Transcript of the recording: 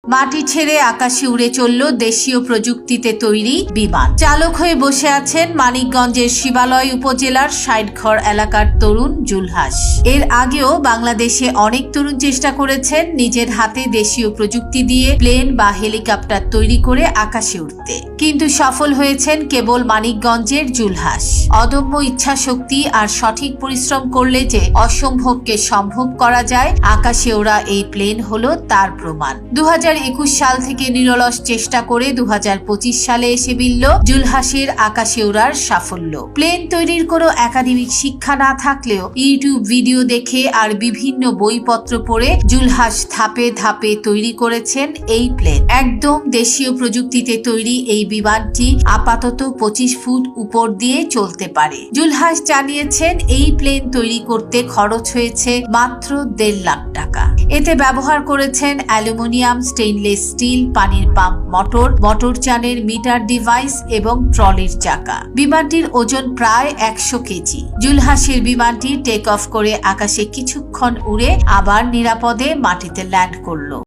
মাটি ছেড়ে আকাশে উড়ে চলল দেশীয় প্রযুক্তিতে তৈরি বিমান। চালক হয়ে বসে আছেন মানিকগঞ্জের শিবালয় উপজেলার ষাটঘর এলাকার তরুণ জুলহাস। এর আগেও বাংলাদেশে অনেক তরুণ চেষ্টা করেছেন নিজের হাতে দেশীয় প্রযুক্তি দিয়ে প্লেন বা হেলিকপ্টার তৈরি করে আকাশে উঠতে, কিন্তু সফল হয়েছেন কেবল মানিকগঞ্জের জুলহাস। অদম্য ইচ্ছাশক্তি আর সঠিক পরিশ্রম করলে যে অসম্ভবকে সম্ভব করা যায়, আকাশে ওড়া এই প্লেন হলো তার প্রমাণ। 2021 সাল থেকে নিরলস চেষ্টা করে 2025 সালে এসে মিলল জুলহাসের আকাশে ওড়ার সাফল্য। প্লেন তৈরির কোনো একাডেমিক শিক্ষা না থাকলেও ইউটিউব ভিডিও দেখে আর বিভিন্ন বইপত্র পড়ে জুলহাস ধাপে ধাপে তৈরি করেছেন এই প্লেন। একদম দেশীয় প্রযুক্তিতে তৈরি এই বিমানটি আপাতত 25 ফুট উপর দিয়ে চলতে পারে। জুলহাস জানিয়েছেন এই প্লেন তৈরি করতে খরচ হয়েছে মাত্র 1.5 লাখ টাকা। এতে ব্যবহার করেছেন অ্যালুমিনিয়াম, স্টেইনলেস স্টিল, পানির পাম্প, মোটর চানের মিটার ডিভাইস এবং ট্রলির চাকা। বিমানটির ওজন প্রায় 100 কেজি। জুলহাসের বিমানটি টেক অফ করে আকাশে কিছুক্ষণ উড়ে আবার নিরাপদে মাটিতে ল্যান্ড করল।